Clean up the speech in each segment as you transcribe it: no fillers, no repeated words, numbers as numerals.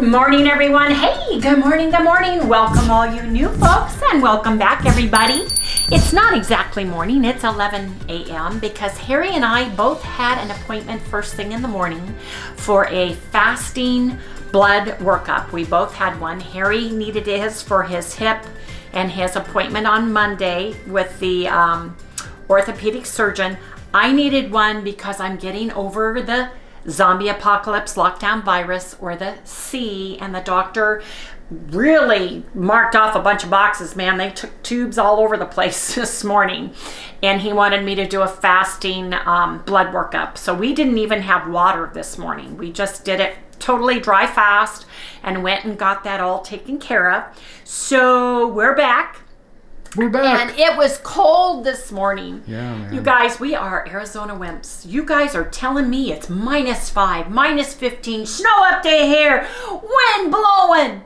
morning, everyone. Hey, good morning, good morning. Welcome all you new folks and welcome back, everybody. It's not exactly morning, it's 11 a.m. because Harry and I both had an appointment first thing in the morning for a fasting blood workup. We both had one. Harry needed his for his hip and his appointment on Monday with the orthopedic surgeon. I needed one because I'm getting over the zombie apocalypse lockdown virus, or the C, and the doctor really marked off a bunch of boxes, man. They took tubes all over the place this morning, and he wanted me to do a fasting blood workup. So we didn't even have water this morning. We just did it totally dry fast and went and got that all taken care of. So we're back. We're back. And it was cold this morning. Yeah, man. You guys, we are Arizona wimps. You guys are telling me it's -5, -15, snow up day here, wind blowing.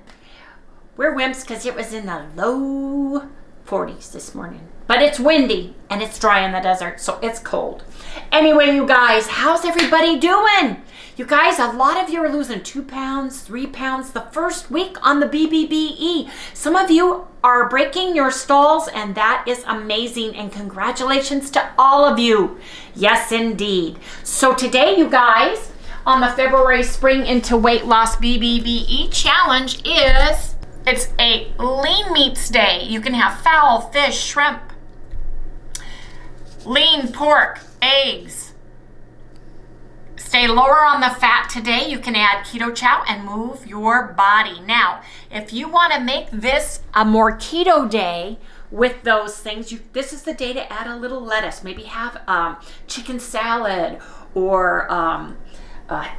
We're wimps because it was in the low 40s this morning. But it's windy and it's dry in the desert, so it's cold. Anyway, you guys, how's everybody doing? You guys, a lot of you are losing 2 pounds, 3 pounds the first week on the Bbb&E. Some of you are breaking your stalls, and that is amazing, and congratulations to all of you. Yes, indeed. So today, you guys, on the February Spring into Weight Loss Bbb&E Challenge it's a lean meats day. You can have fowl, fish, shrimp, lean pork, eggs. Stay lower on the fat today. You can add ketochow and move your body. Now, if you want to make this a more keto day with those things, this is the day to add a little lettuce. Maybe have chicken salad, or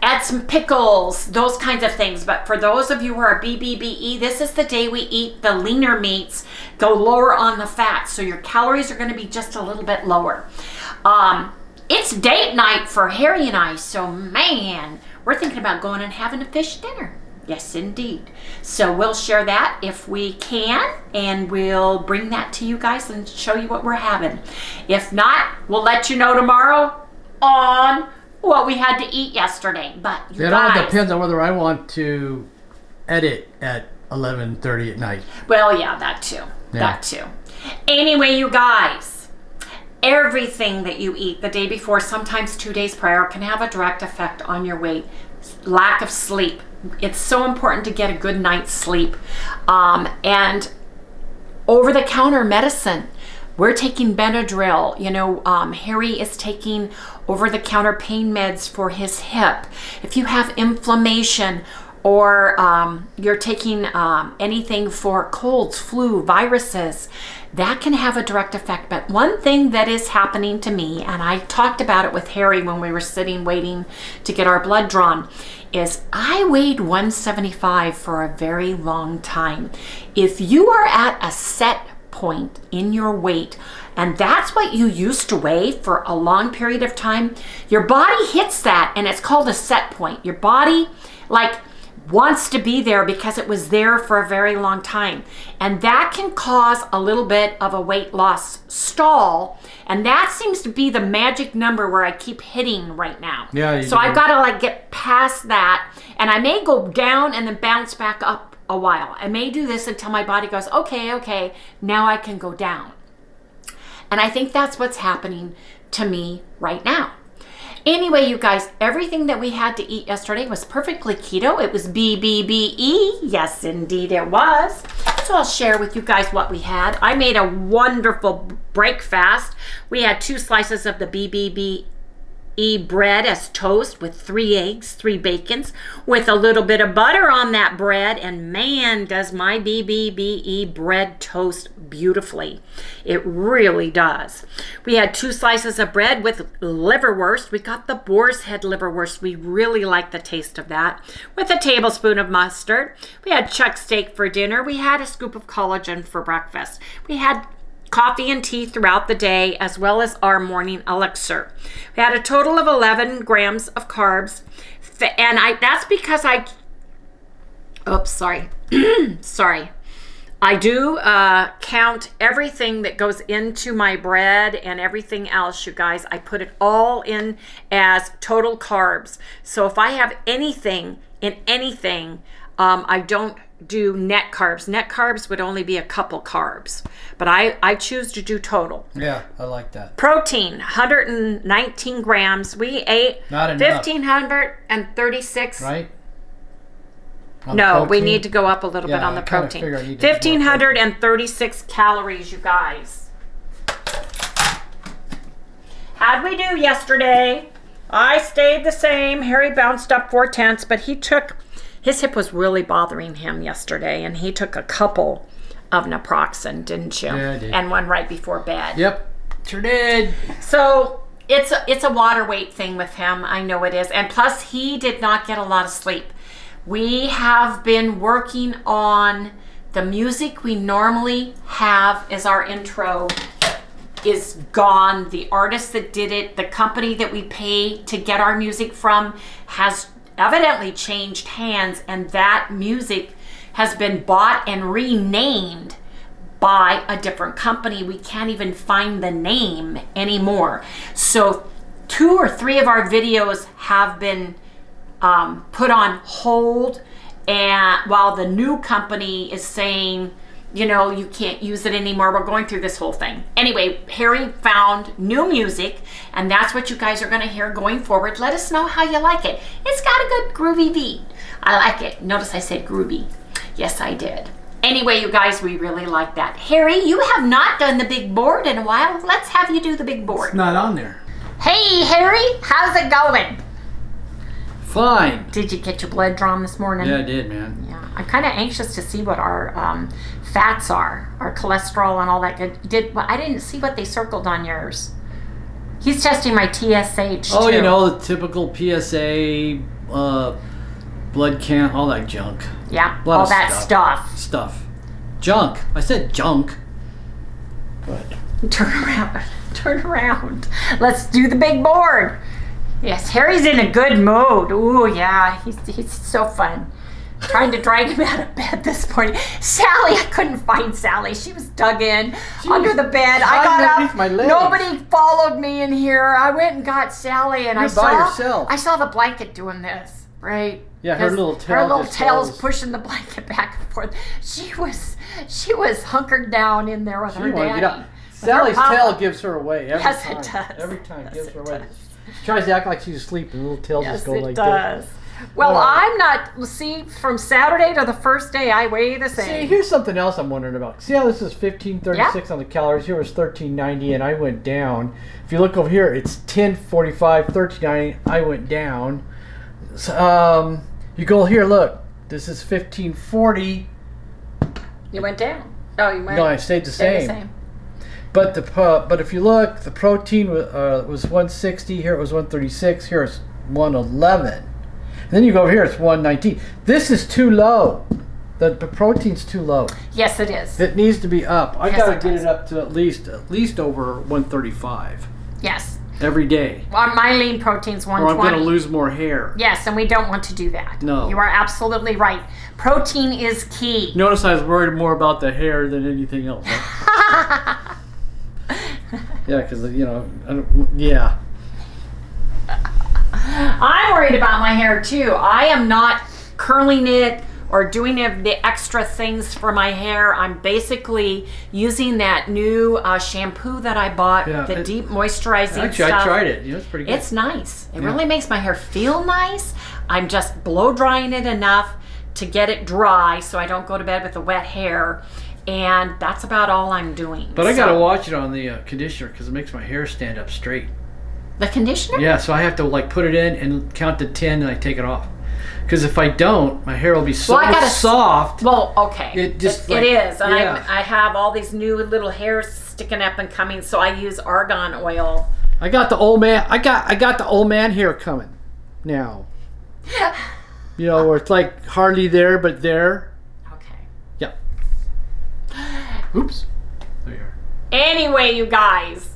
add some pickles, those kinds of things. But for those of you who are Bbb&E, this is the day we eat the leaner meats, go lower on the fat. So your calories are going to be just a little bit lower. It's date night for Harry and I, so man, we're thinking about going and having a fish dinner. Yes, indeed. So we'll share that if we can, and we'll bring that to you guys and show you what we're having. If not, we'll let you know tomorrow on what we had to eat yesterday. But you it guys, all depends on whether I want to edit at 11:30 at night. Well, yeah, that too. Yeah. That too. Anyway, you guys, everything that you eat the day before, sometimes 2 days prior, can have a direct effect on your weight. Lack of sleep. It's so important to get a good night's sleep. And over-the-counter medicine. We're taking Benadryl. You know, Harry is taking over-the-counter pain meds for his hip. If you have inflammation, or you're taking anything for colds, flu, viruses, that can have a direct effect. But one thing that is happening to me, and I talked about it with Harry when we were sitting waiting to get our blood drawn, is I weighed 175 for a very long time. If you are at a set point in your weight, and that's what you used to weigh for a long period of time, your body hits that, and it's called a set point. Your body, wants to be there because it was there for a very long time. And that can cause a little bit of a weight loss stall. And that seems to be the magic number where I keep hitting right now. Yeah. So I've got to get past that. And I may go down and then bounce back up a while. I may do this until my body goes, okay, now I can go down. And I think that's what's happening to me right now. Anyway, you guys, everything that we had to eat yesterday was perfectly keto. It was Bbb&E. Yes, indeed it was. So I'll share with you guys what we had. I made a wonderful breakfast. We had 2 slices of the Bbb&E bread as toast with 3 eggs, 3 bacons, with a little bit of butter on that bread. And man, does my Bbb&E bread toast beautifully. It really does. We had 2 slices of bread with liverwurst. We got the boar's head liverwurst. We really like the taste of that. With a tablespoon of mustard. We had chuck steak for dinner. We had a scoop of collagen for breakfast. We had coffee and tea throughout the day, as well as our morning elixir. We had a total of 11 grams of carbs, and that's because sorry. I do count everything that goes into my bread and everything else, you guys. I put it all in as total carbs. So if I have anything in anything, I don't do net carbs. Net carbs would only be a couple carbs, but I choose to do total. Yeah, I like that. Protein, 119 grams. We ate Not enough. 1,536. Right? No, we need to go up a little bit on the I kinda protein. figure I need to do more 1,536 calories, you guys. How'd we do yesterday? I stayed the same. Harry bounced up 4/10, but his hip was really bothering him yesterday, and he took a couple of naproxen, didn't you? Yeah, I did. And one right before bed. Yep, sure did. So it's a water weight thing with him. I know it is. And plus, he did not get a lot of sleep. We have been working on the music we normally have as our intro is gone. The artist that did it, the company that we pay to get our music from has evidently changed hands, and that music has been bought and renamed by a different company. We can't even find the name anymore. So 2 or 3 of our videos have been put on hold, and while the new company is saying, you know, you can't use it anymore. We're going through this whole thing. Anyway, Harry found new music, and that's what you guys are going to hear going forward. Let us know how you like it. It's got a good groovy beat. I like it. Notice I said groovy. Yes, I did. Anyway, you guys, we really like that. Harry, you have not done the big board in a while. Let's have you do the big board. It's not on there. Hey, Harry, how's it going? Fine. Did you get your blood drawn this morning? Yeah, I did, man. Yeah, I'm kind of anxious to see what our fats are, our cholesterol and all that good. I didn't see what they circled on yours. He's testing my TSH Oh, too. you know, the typical PSA, blood count, all that junk. Yeah, A lot all of that stuff. Stuff. Junk. I said junk. But Turn around. Turn around. Let's do the big board. Yes, Harry's in a good mood. Ooh, yeah, he's so fun. Trying to drag him out of bed this morning. Sally, I couldn't find Sally. She was dug in under the bed. I got underneath up. my legs. Nobody followed me in here. I went and got Sally, and You're by yourself. I saw the blanket doing this, right? Yeah, her 'Cause little tail Her little just tail's goes. pushing the blanket back and forth. She was hunkered down in there with her wanna daddy. get up. with her Sally's papa. tail gives her away every Yes, time. it does. Every time Yes, gives it her away. does. She tries to act like she's asleep, and the little tail Yes, just go it like does. that. Well, Oh. I'm not. See, from Saturday to the first day, I weigh the See, same. here's something else I'm wondering about. See how this is 1536 on the calories? Here was 1390, and I went down. If you look over here, it's 1045, 1390. I went down. So, you go here, look. This is 1540. You went down. Oh, you went. No, I stayed the stayed same. But but if you look, the protein was 160. Here it was 136. Here it's 111. And then you go over here, it's 119. This is too low. The protein's too low. Yes, it is. It needs to be up. I Yes, gotta it get does. it up to at least over 135 Yes. every day, Well, my lean protein's or I'm 120. gonna lose more hair. Yes, and we don't want to do that. No. You are absolutely right. Protein is key. Notice I was worried more about the hair than anything else. Huh? Yeah, because yeah. I'm worried about my hair too. I am not curling it or doing the extra things for my hair. I'm basically using that new shampoo that I bought, the deep moisturizing Actually, stuff. I tried it. It's pretty good. It's nice. It really makes my hair feel nice. I'm just blow drying it enough to get it dry so I don't go to bed with the wet hair. And that's about all I'm doing. But I gotta watch it on the conditioner because it makes my hair stand up straight. The conditioner? Yeah, so I have to put it in and count to 10 and I take it off. Because if I don't, my hair will be so soft. Well, okay. It is. And I have all these new little hairs sticking up and coming, so I use argan oil. I got the old man. I got the old man hair coming now. Where it's hardly there, but there. Okay. Yep. Oops. There you are. Anyway, you guys.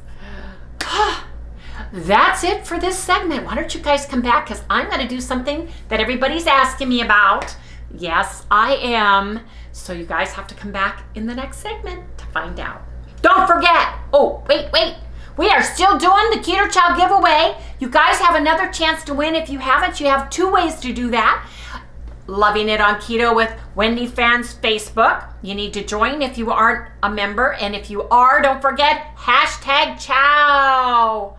That's it for this segment. Why don't you guys come back, because I'm going to do something that everybody's asking me about. Yes, I am. So you guys have to come back in the next segment to find out. Don't forget. Oh, wait. We are still doing the ketochow giveaway. You guys have another chance to win. If you haven't, you have 2 ways to do that. Loving It on Keto with Wendy Fans Facebook. You need to join if you aren't a member. And if you are, don't forget, #chow.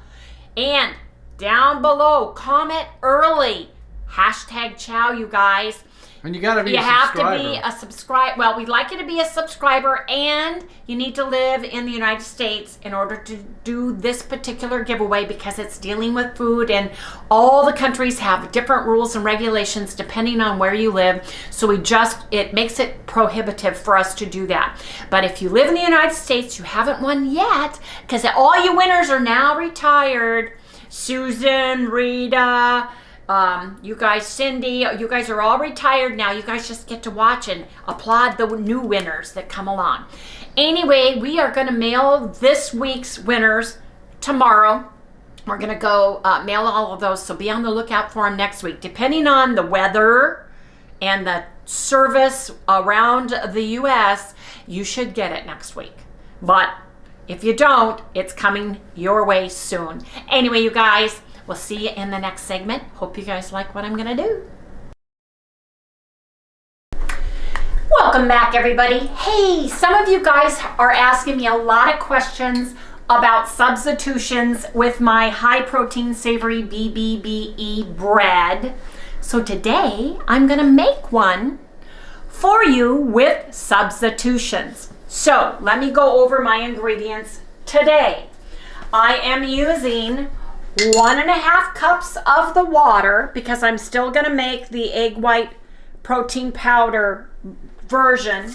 And down below, comment early. #chow, you guys. And you gotta be a have subscriber. to be a subscriber. Well, we'd like you to be a subscriber, and you need to live in the United States in order to do this particular giveaway, because it's dealing with food, and all the countries have different rules and regulations depending on where you live. So it makes it prohibitive for us to do that. But if you live in the United States, you haven't won yet, because all you winners are now retired. Susan, Rita, you guys, Cindy, you guys are all retired now. You guys just get to watch and applaud the new winners that come along. Anyway, we are going to mail this week's winners tomorrow. We're going to go mail all of those, so be on the lookout for them next week. Depending on the weather and the service around the U.S., you should get it next week. But if you don't, it's coming your way soon. Anyway, you guys, we'll see you in the next segment. Hope you guys like what I'm going to do. Welcome back, everybody. Hey, some of you guys are asking me a lot of questions about substitutions with my high-protein, savory Bbb&E bread. So today, I'm going to make one for you with substitutions. So let me go over my ingredients today. I am using 1.5 cups of the water, because I'm still going to make the egg white protein powder version,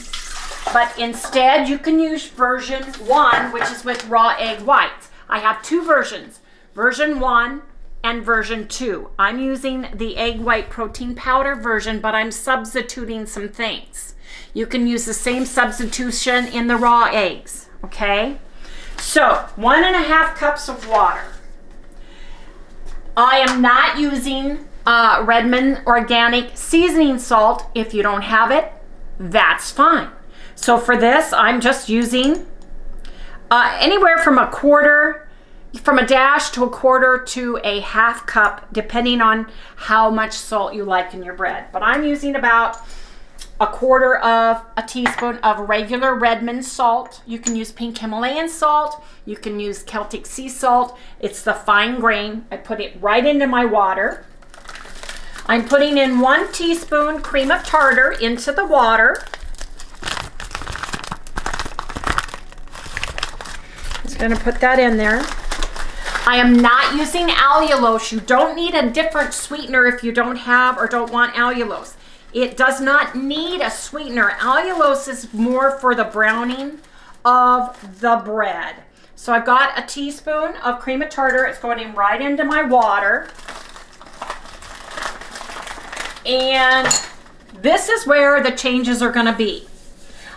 but instead you can use version 1, which is with raw egg whites. I have two versions, version 1 and version 2. I'm using the egg white protein powder version, but I'm substituting some things. You can use the same substitution in the raw eggs, okay? So 1.5 cups of water. I am not using Redmond organic seasoning salt. If you don't have it, that's fine. So for this, I'm just using anywhere from a dash to a quarter to a half cup, depending on how much salt you like in your bread. But I'm using about a quarter of a teaspoon of regular Redmond salt. You can use pink Himalayan salt. You can use Celtic sea salt. It's the fine grain. I put it right into my water. I'm putting in 1 teaspoon cream of tartar into the water. Just going to put that in there. I am not using allulose. You don't need a different sweetener if you don't have or don't want allulose. It does not need a sweetener. Allulose is more for the browning of the bread. So I've got a teaspoon of cream of tartar. It's going right into my water. And this is where the changes are going to be.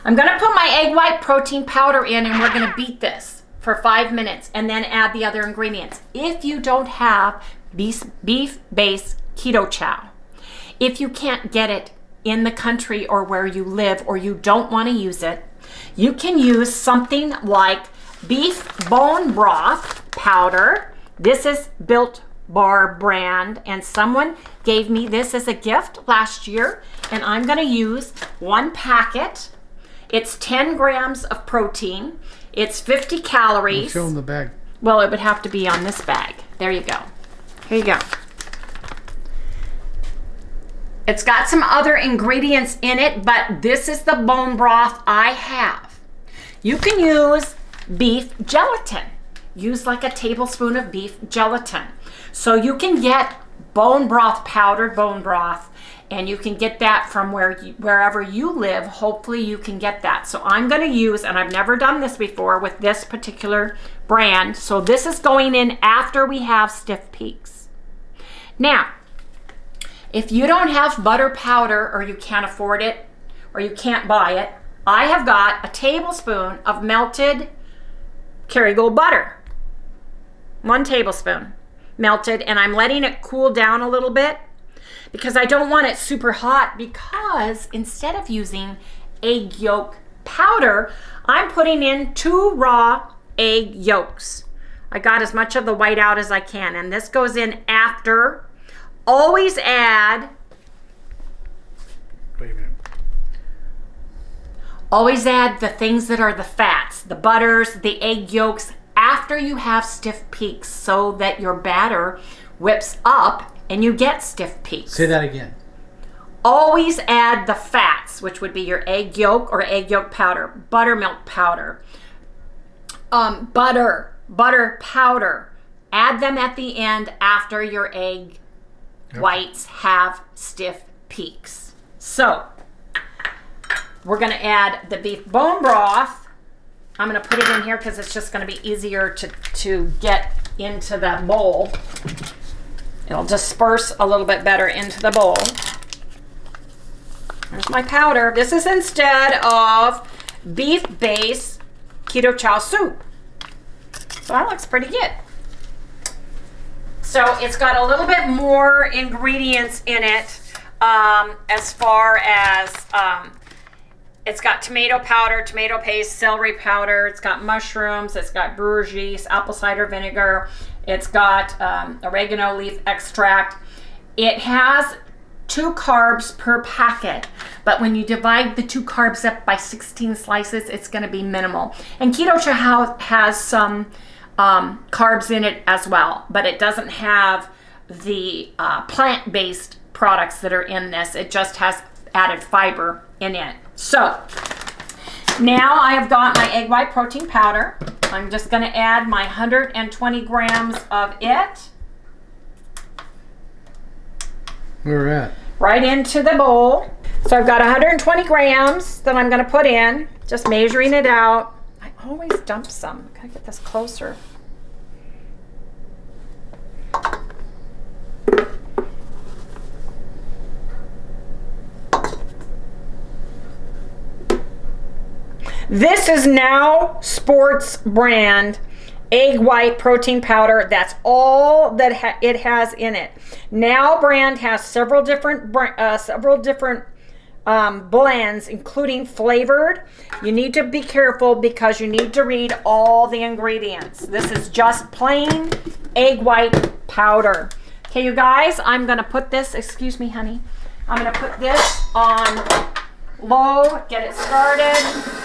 I'm going to put my egg white protein powder in, and we're going to beat this for 5 minutes and then add the other ingredients. If you don't have beef-based ketochow, if you can't get it in the country or where you live, or you don't want to use it, you can use something like beef bone broth powder. This is Built Bar brand, and someone gave me this as a gift last year, and I'm going to use 1 packet. It's 10 grams of protein. It's 50 calories. Show them the bag. Well, it would have to be on this bag. There you go. Here you go. It's got some other ingredients in it, but this is the bone broth I have. You can use beef gelatin. Use like a tablespoon of beef gelatin. So you can get bone broth, powdered bone broth, and you can get that from wherever you live. Hopefully you can get that. So I'm going to use, and I've never done this before with this particular brand, so this is going in after we have stiff peaks. Now, if you don't have butter powder, or you can't afford it, or you can't buy it, I have got a tablespoon of melted Kerrygold butter. 1 tablespoon melted, and I'm letting it cool down a little bit because I don't want it super hot, because instead of using egg yolk powder, I'm putting in 2 raw egg yolks. I got as much of the white out as I can, and this goes in after. Always add Always add the things that are the fats, the butters, the egg yolks, after you have stiff peaks so that your batter whips up and you get stiff peaks. Say that again. Always add the fats, which would be your egg yolk or egg yolk powder, buttermilk powder, butter powder. Add them at the end after your egg whites have stiff peaks. So we're going to add the beef bone broth. I'm going to put it in here because it's just going to be easier to get into the bowl. It'll disperse a little bit better into the bowl. There's my powder. This is instead of beef base ketochow soup. So that looks pretty good. So it's got a little bit more ingredients in it, as far as it's got tomato powder, tomato paste, celery powder, it's got mushrooms, it's got brewer's yeast, apple cider vinegar, it's got oregano leaf extract. It has 2 carbs per packet, but when you divide the 2 carbs up by 16 slices, it's going to be minimal. And ketochow has some carbs in it as well, but it doesn't have the plant-based products that are in this. It just has added fiber in it. So now I have got my egg white protein powder. I'm just going to add my 120 grams of it. Where we're at? Right into the bowl. So I've got 120 grams that I'm going to put in, just measuring it out. I always dump some. Gotta get this closer. This is Now Sports brand egg white protein powder. That's all that it has in it. Now brand has several different blends, including flavored. You need to be careful because you need to read all the ingredients. This is just plain egg white powder. Okay, you guys, I'm gonna put this, excuse me, honey. I'm gonna put this on low, get it started.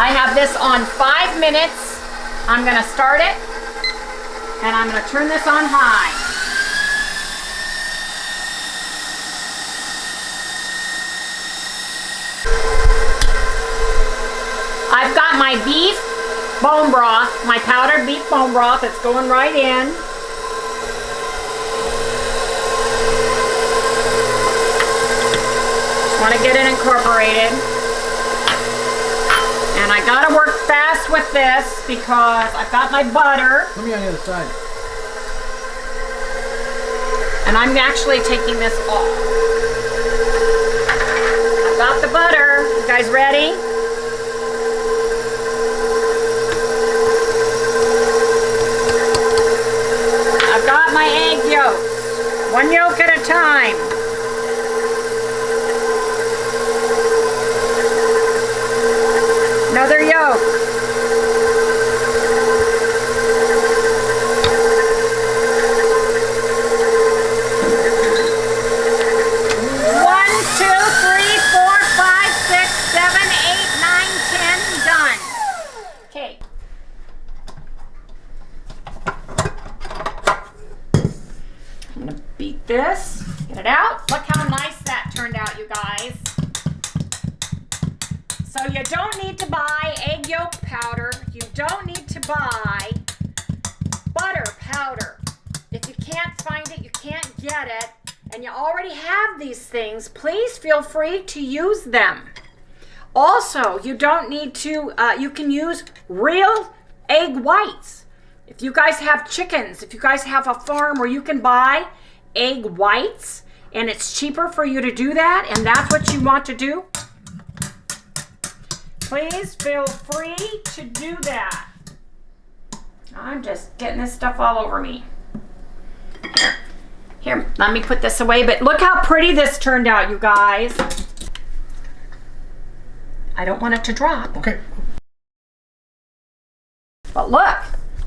I have this on 5 minutes. I'm gonna start it, and I'm gonna turn this on high. I've got my beef bone broth, my powdered beef bone broth. It's going right in. Just want to get it incorporated. And I gotta work fast with this because I've got my butter. Let me on the other side. And I'm actually taking this off. I've got the butter. You guys ready? I've got my egg yolks. 1 yolk at a time. Another yolk. One, 2, 3, 4, 5, 6, 7, 8, 9, 10. Done. Okay. I'm gonna beat this. Get it out. Look how nice that turned out, you guys. So you don't need to buy egg yolk powder. You don't need to buy butter powder. If you can't find it, you can't get it, and you already have these things, please feel free to use them. Also, you don't need to, you can use real egg whites. If you guys have chickens, if you guys have a farm where you can buy egg whites, and it's cheaper for you to do that, and that's what you want to do, please feel free to do that. I'm just getting this stuff all over me. Here, let me put this away, but look how pretty this turned out, you guys. I don't want it to drop. Okay. But look,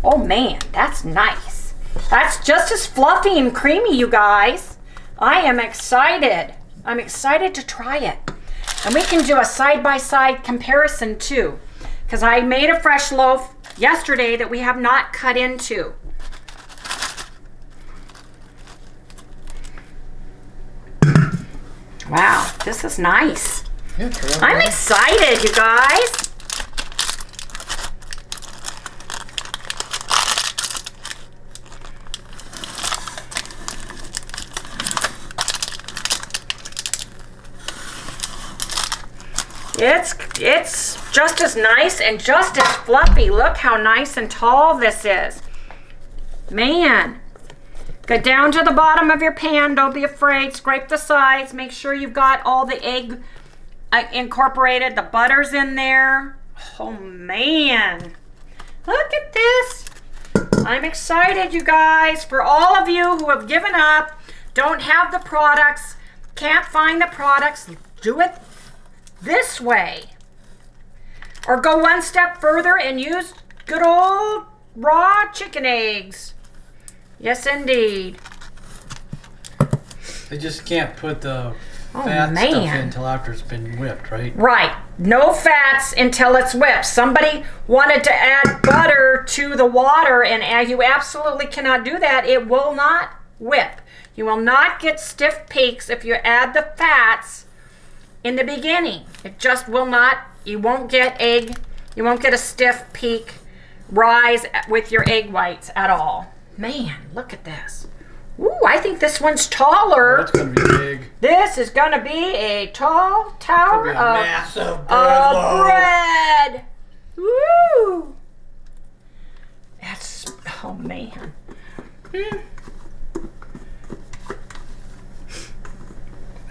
oh man, that's nice. That's just as fluffy and creamy, you guys. I am excited. I'm excited to try it. And we can do a side-by-side comparison too, because I made a fresh loaf yesterday that we have not cut into. Wow, this is nice. Yeah, I'm excited, you guys. It's just as nice and just as fluffy. Look how nice and tall this is. Man. Get down to the bottom of your pan. Don't be afraid. Scrape the sides. Make sure you've got all the egg incorporated. The butter's in there. Oh, man. Look at this. I'm excited, you guys. For all of you who have given up, don't have the products, can't find the products, do it this way. Or go one step further and use good old raw chicken eggs. Yes, indeed. They just can't put the fat stuff in until after it's been whipped, right? Right. No fats until it's whipped. Somebody wanted to add butter to the water, and you absolutely cannot do that. It will not whip. You will not get stiff peaks if you add the fats in the beginning. It just will not. You won't get a stiff peak rise with your egg whites at all. Man, look at this. Ooh, I think this one's taller. That's going to be big. This is going to be a tall tower of massive bread. Woo! That's, oh man.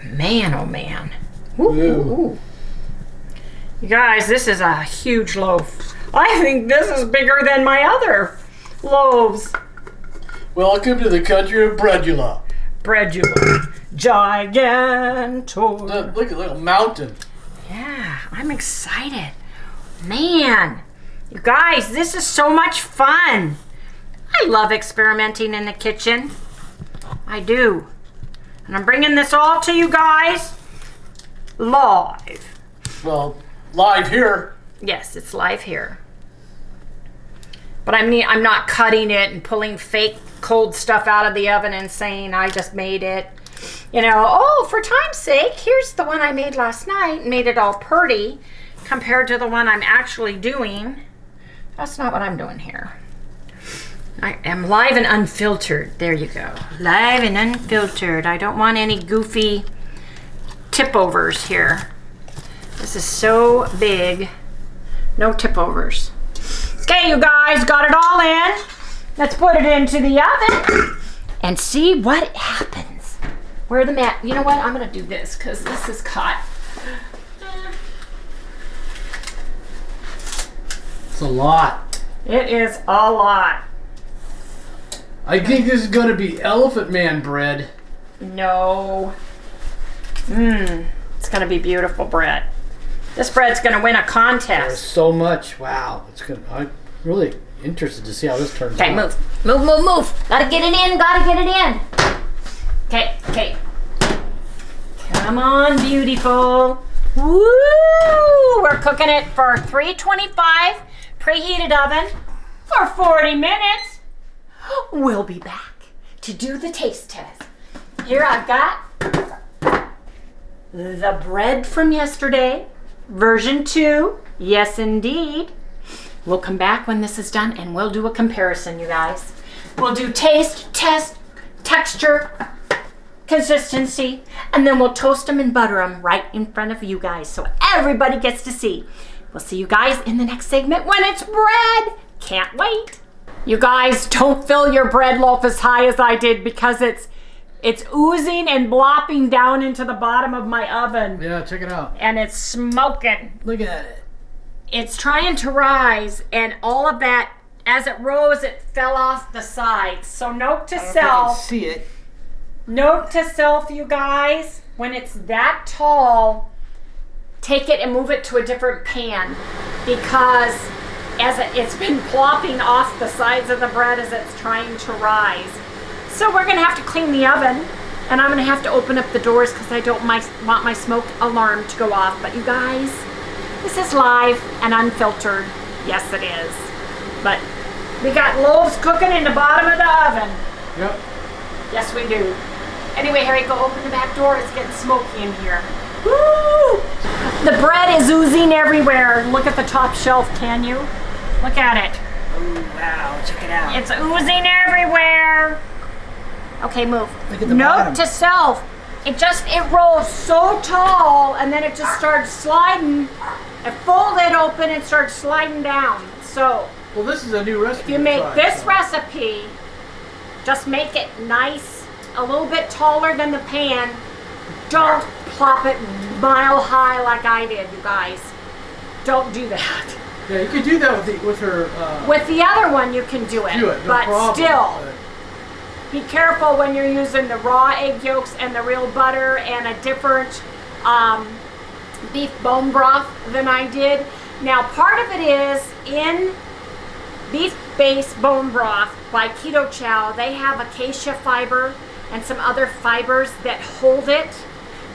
Man, oh man. Ooh. You guys, this is a huge loaf. I think this is bigger than my other loaves. Welcome to the country of Breadula. Breadula. Gigantor. Look at the little mountain. Yeah, I'm excited. Man, you guys, this is so much fun. I love experimenting in the kitchen. I do. And I'm bringing this all to you guys live. Well, live here. Yes, it's live here. But I'm not cutting it and pulling fake cold stuff out of the oven and saying I just made it. You know, oh, for time's sake, here's the one I made last night and made it all pretty compared to the one I'm actually doing. That's not what I'm doing here. I am live and unfiltered. There you go. Live and unfiltered. I don't want any goofy tip overs here. This is so big. No tip overs. Okay, you guys, got it all in. Let's put it into the oven and see what happens. Where the mat? You know what? I'm going to do this because this is caught. It's a lot. It is a lot. I think this is going to be Elephant Man bread. No. It's going to be beautiful bread. This bread's going to win a There's contest. so much. Wow. It's good. I'm really interested to see how this turns out. Okay, move. Move. Gotta get it in. Okay. Come on, beautiful. Woo! We're cooking it for 325 preheated oven for 40 minutes. We'll be back to do the taste test. Here I've got the bread from yesterday. Version 2, yes indeed. We'll come back when this is done and we'll do a comparison, you guys. We'll do taste, test, texture, consistency, and then we'll toast them and butter them right in front of you guys so everybody gets to see. We'll see you guys in the next segment when it's bread. Can't wait. You guys, don't fill your bread loaf as high as I did because it's oozing and blopping down into the bottom of my oven. Yeah, check it out. And it's smoking. Look at it. It's trying to rise, and all of that, as it rose, it fell off the sides. So note to self. See it. Note to self, you guys, when it's that tall, take it and move it to a different pan because as it's been plopping off the sides of the bread as it's trying to rise. So we're going to have to clean the oven And I'm gonna have to open up the doors because I don't want my smoke alarm to go off. But you guys, this is live and unfiltered. Yes, it is. But we got loaves cooking in the bottom of the oven. Yep. Yes, we do. Anyway, Harry, go open the back door. It's getting smoky in here. Woo! The bread is oozing everywhere. Look at the top shelf, can you? Look at it. Oh, wow. Check it out. It's oozing everywhere. Okay, move. Look at the Note bottom. to self. It rolls so tall and then it just starts sliding. It folded open and starts sliding down. So, Well, this is a new recipe. if you make this recipe, just make it nice, a little bit taller than the pan. Don't plop it mile high like I did, you guys. Don't do that. Yeah, you could do that with her. With the other one, you can do it. Do it, no but problem. still, be careful when you're using the raw egg yolks and the real butter and a different beef bone broth than I did. Now, part of it is in beef-based bone broth by Ketochow. They have acacia fiber and some other fibers that hold it.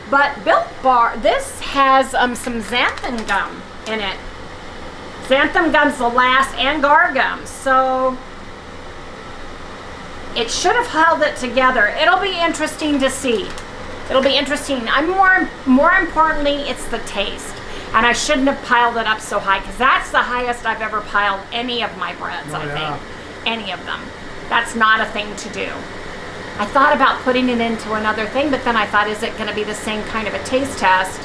But Built Bar, this has some xanthan gum in it. Xanthan gum's the last, and guar gum. So it should have held it together. It'll be interesting to see. It'll be interesting. More importantly, it's the taste. And I shouldn't have piled it up so high because that's the highest I've ever piled any of my breads, I think. Any of them. That's not a thing to do. I thought about putting it into another thing, but then I thought, is it going to be the same kind of a taste test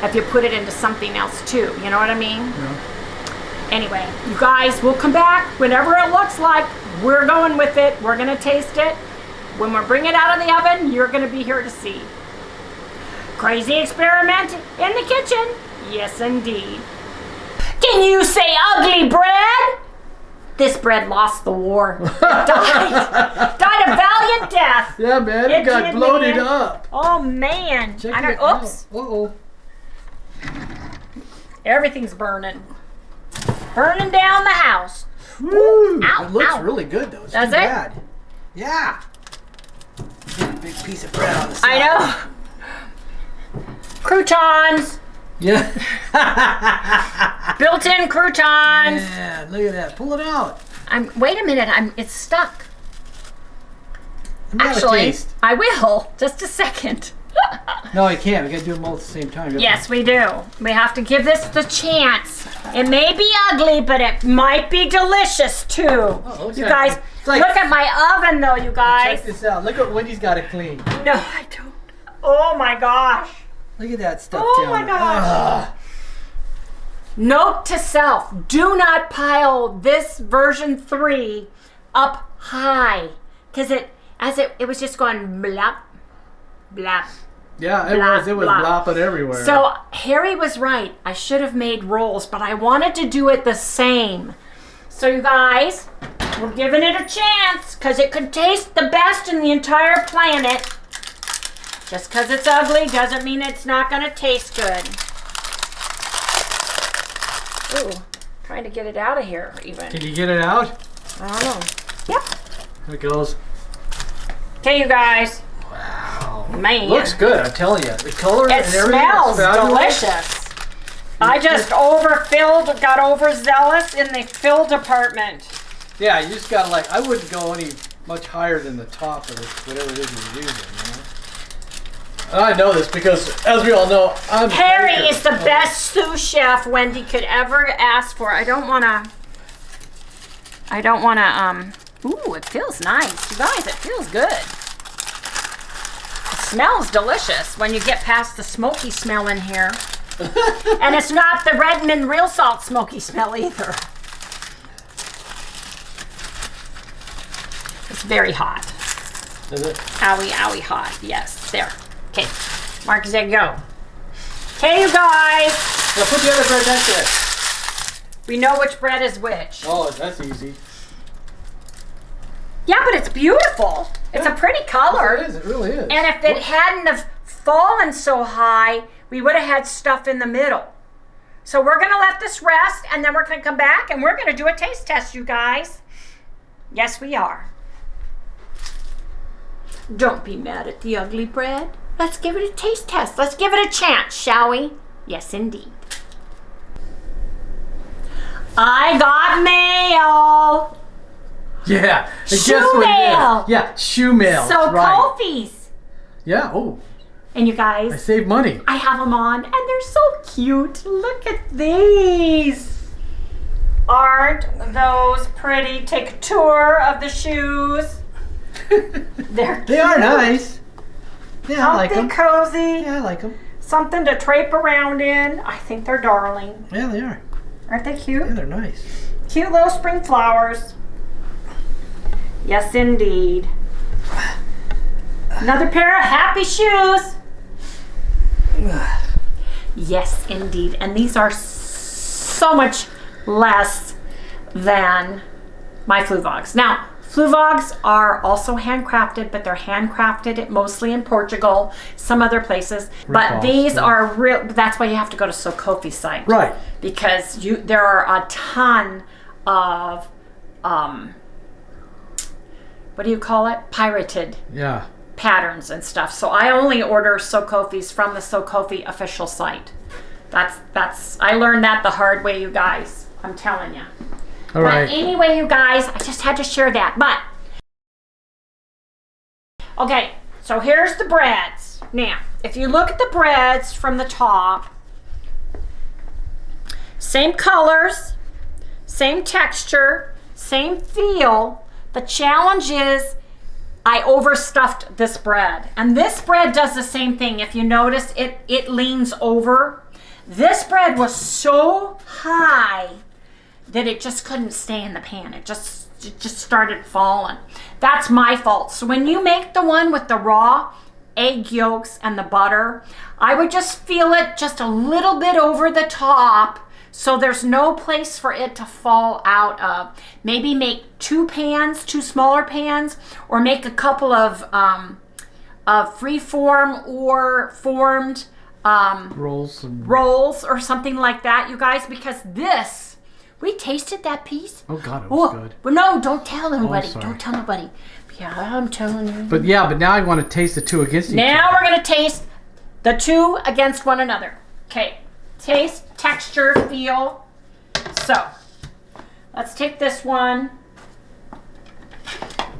if you put it into something else too? You know what I mean? Yeah. Anyway, you guys, we'll come back whenever it looks like we're going with it. We're going to taste it. When we bring it out of the oven, you're going to be here to see. Crazy experiment in the kitchen. Yes, indeed. Can you say ugly bread? This bread lost the war. It died. Died a valiant death. Yeah, man, it got did, bloated man. up. Oh, man. Check I don't, it out. oops. Uh-oh. Everything's burning. Burning down the house. Woo! Ow, It looks ow. really good, though. It's Does too it? bad. Yeah. Get a big piece of bread on the side. I know. Croutons. Yeah. Built-in croutons. Man, look at that. Pull it out. Wait a minute. It's stuck. Let me have a Actually, taste. I will. Just a second. No, you can't. We gotta do them all at the same time. don't Yes, we do. We have to give this the chance. It may be ugly, but it might be delicious too. Oh, You okay. guys, It's like- look at my oven though, you we? guys. Check this out. Look what Wendy's got it clean. No, I don't. Oh my gosh. Look at that stuff Oh down my there. gosh. Ah. Note to self, do not pile this version 3 up high. Because it was just going blop, blop. Yeah, it Blop, was. It was blop. blopping everywhere. So Harry was right. I should have made rolls, but I wanted to do it the same. So you guys, we're giving it a chance because it could taste the best in the entire planet. Just because it's ugly doesn't mean it's not going to taste good. Ooh, trying to get it out of here even. Can you get it out? I don't know. Yep. Here it goes. Okay, you guys. Wow. Man. Looks good, I'm telling you. The color It and everything smells is fabulous. delicious. I just got overzealous in the fill department. Yeah, you just gotta I wouldn't go any much higher than the top of whatever it is you're using, you know? And I know this because, as we all know, I'm Harry a baker. is the best sous chef Wendy could ever ask for. I don't wanna, ooh, it feels nice. You guys, it feels good. It smells delicious when you get past the smoky smell in here. And it's not the Redmond real salt smoky smell either. It's very hot. Is it? Owie, owie hot. Yes, there. Okay, Mark, there you go. Okay, you guys. Now put the other bread next to it. We know which bread is which. Oh, that's easy. Yeah, but it's beautiful. It's a pretty color. It is. It really is. And if it hadn't have fallen so high, we would have had stuff in the middle. So we're going to let this rest, and then we're going to come back, and we're going to do a taste test, you guys. Yes, we are. Don't be mad at the ugly bread. Let's give it a taste test. Let's give it a chance, shall we? Yes, indeed. I got mail. Yeah. Shoe mail. Yeah, shoe mail. So right. Kofi's. Yeah. Oh. And you I guys, saved money. I have them on, and they're so cute. Look at these. Aren't those pretty? Take a tour of the shoes. They're cute. They are nice. Yeah, I like Something them. cozy. Yeah, I like them. Something to drape around in. I think they're darling. Yeah, they are. Aren't they cute? Yeah, they're nice. Cute little spring flowers. Yes, indeed. Another pair of happy shoes. Yes, indeed. And these are so much less than my Fluvogs. Now, Fluvogs are also handcrafted, but they're handcrafted mostly in Portugal, some other places. But these are real. That's why you have to go to Sokofi's site, Right. Because there are a ton of what do you call it? Pirated Yeah. patterns and stuff. So I only order Sokofi's from the Sokofi official site. That's I learned that the hard way, you guys. I'm telling you. All right. But anyway, you guys, I just had to share that. But okay, so here's the breads. Now, if you look at the breads from the top, same colors, same texture, same feel. The challenge is I overstuffed this bread. And this bread does the same thing. If you notice, it leans over. This bread was so high that it just couldn't stay in the pan. It just started falling. That's my fault. So when you make the one with the raw egg yolks and the butter, I would just feel it just a little bit over the top so there's no place for it to fall out of. Maybe make two smaller pans, or make a couple of free-form or formed rolls or something like that, you guys, because this, we tasted that piece. Oh God, it was good. Well, no, don't tell anybody. sorry. Don't tell nobody. Yeah, I'm telling you. But now I want to taste the two against each other. Now we're going to taste the two against one another. Okay. Taste, texture, feel. So, let's take this one.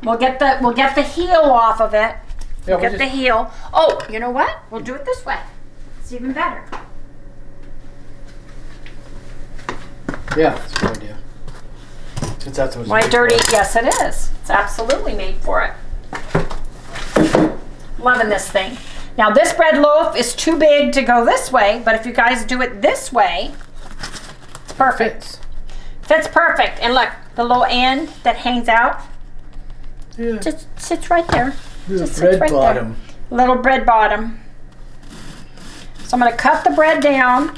We'll get the heel off of it. Yeah, Get the heel. Oh, you know what? We'll do it this way. It's even better. Yeah, that's a good idea. Since that's what Why dirty? Yes, it is. It's absolutely made for it. Loving this thing. Now, this bread loaf is too big to go this way, but if you guys do it this way, it's perfect. Fits perfect. And look, the little end that hangs out just sits right there. Just sits right there. Little bread bottom. So I'm going to cut the bread down.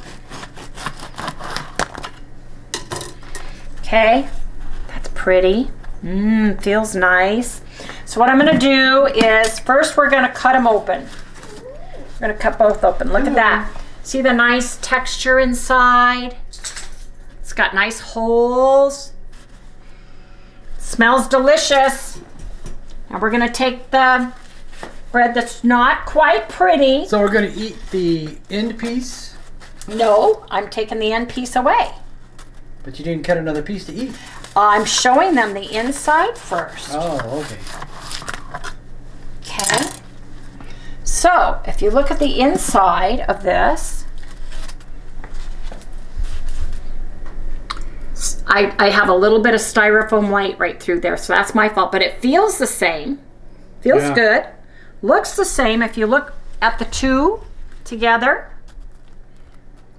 Okay, that's pretty. Feels nice. So what I'm going to do is, first we're going to cut them open. We're going to cut both open. Look at that. See the nice texture inside? It's got nice holes. Smells delicious. Now we're going to take the bread that's not quite pretty. So we're going to eat the end piece? No, I'm taking the end piece away. But you didn't cut another piece to eat. I'm showing them the inside first. Oh, okay. Okay. So, if you look at the inside of this, I have a little bit of styrofoam white right through there, so that's my fault. But it feels the same. Feels good. Looks the same if you look at the two together.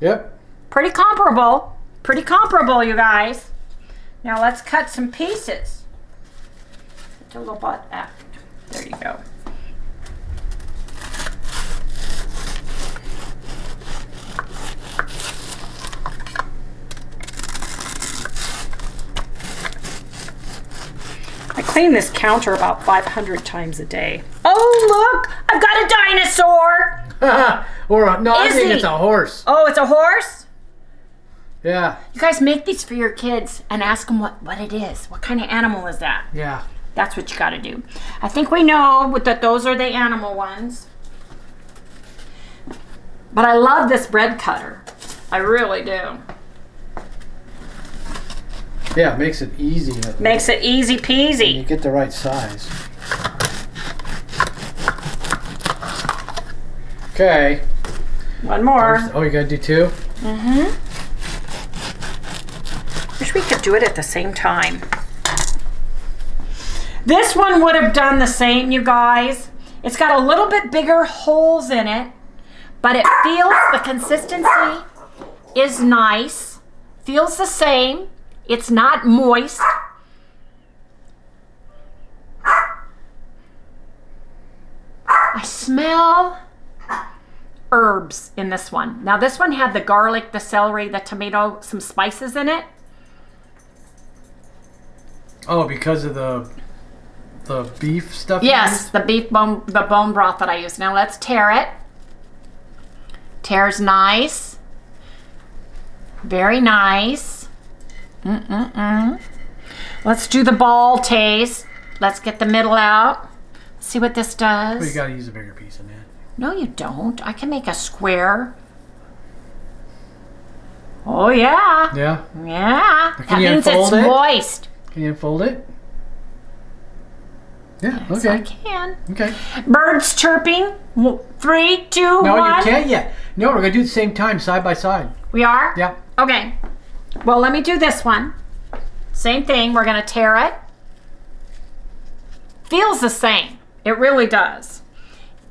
Yep. Pretty comparable. Pretty comparable, you guys. Now let's cut some pieces. It's a little bit after. There you go. I clean this counter about 500 times a day. Oh, look! I've got a dinosaur! I think it's a horse. Oh, it's a horse? Yeah. You guys make these for your kids and ask them what it is. What kind of animal is that? Yeah. That's what you got to do. I think we know that those are the animal ones. But I love this bread cutter. I really do. Yeah, it makes it easy. Makes it easy peasy. You get the right size. Okay. One more. Oh, you gotta do 2? Mm-hmm. Wish we could do it at the same time. This one would have done the same, you guys. It's got a little bit bigger holes in it, but it feels, the consistency is nice. Feels the same. It's not moist. I smell herbs in this one. Now this one had the garlic, the celery, the tomato, some spices in it. Oh, because of the beef stuff? Yes, the bone broth that I use. Now let's tear it. Tear's nice. Very nice. Let's do the ball taste. Let's get the middle out. See what this does. Well, you gotta use a bigger piece in that. No, you don't. I can make a square. Oh, yeah. Yeah? Yeah. Can That you means unfold it's it? moist. Can you unfold it? Yeah, Yes, okay. I can. Okay. Birds chirping. 3, 2, 1. No, you can't yet. No, we're gonna do the same time, side by side. We are? Yeah. Okay. Well, let me do this one. Same thing. We're going to tear it. Feels the same. It really does.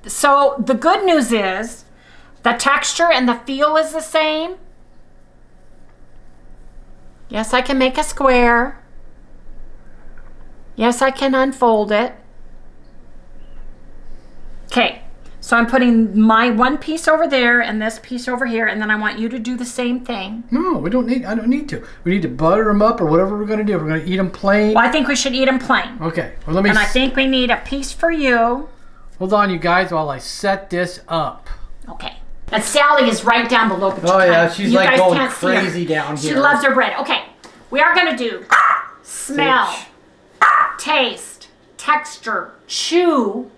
So the good news is the texture and the feel is the same. Yes, I can make a square. Yes, I can unfold it. Okay. So I'm putting my one piece over there and this piece over here, and then I want you to do the same thing. No, I don't need to. We need to butter them up or whatever we're going to do. We're going to eat them plain. Well, I think we should eat them plain. Okay. Well, let me... And I think we need a piece for you. Hold on, you guys, while I set this up. Okay. And Sally is right down below. But Oh, yeah, she's you like guys going can't see her. crazy down here. She loves her bread. Okay. We are going to do smell, taste, texture, chew,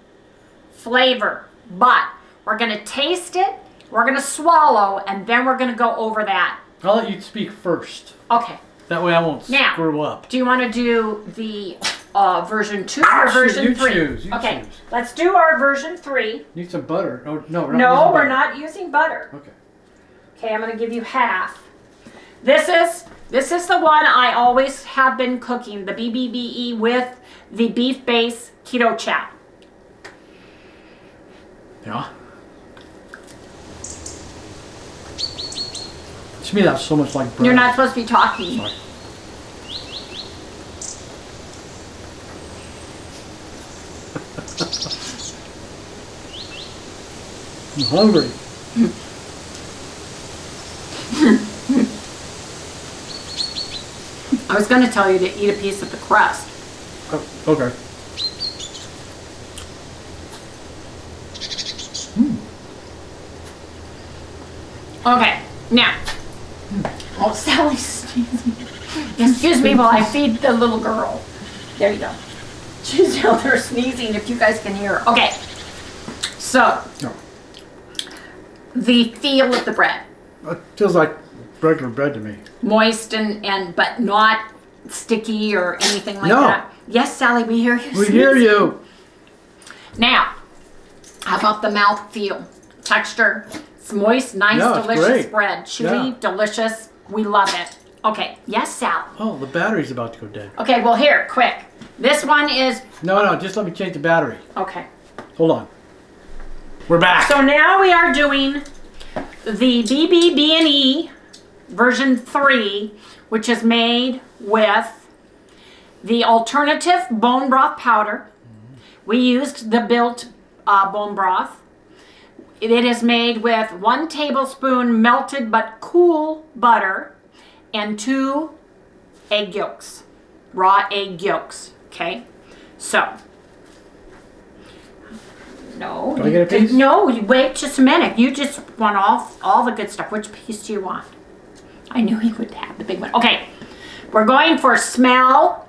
flavor. But we're going to taste it, we're going to swallow, and then we're going to go over that. I'll let you speak first. Okay. That way I won't Now, screw up. Do you want to do the version 2 or version 3? You okay. choose. Let's do our version 3. Need some butter. Oh, no, No, we're not using butter. Okay. Okay, I'm going to give you half. This is the one I always have been cooking, the Bbb&E with the beef base ketochow. Yeah. To me, that's so much like bread. You're not supposed to be talking. Sorry. I'm hungry. I was going to tell you to eat a piece of the crust. Oh, okay. Okay, now. Oh, Sally's sneezing. Excuse me while I feed the little girl. There you go. She's down there sneezing if you guys can hear her. Okay, so No. the feel of the bread. It feels like regular bread to me. Moist and but not sticky or anything like No. that. Yes, Sally, we hear you. We hear you. Now, how about the mouth feel? Texture. It's moist, nice, Yeah, it's delicious great. bread. Chewy, Yeah. delicious. We love it. Okay, yes, Sally. Oh, the battery's about to go dead. Okay, well here, quick. This one is, No, just let me change the battery. okay. Hold on. We're back. So now we are doing the Bbb&E version 3, which is made with the alternative bone broth powder. We used the built bone broth. It is made with 1 tablespoon melted but cool butter and 2 egg yolks, raw egg yolks. Okay, so. No. Do I get a piece? No, you wait just a minute. You just want all the good stuff. Which piece do you want? I knew he would have the big one. Okay, we're going for smell.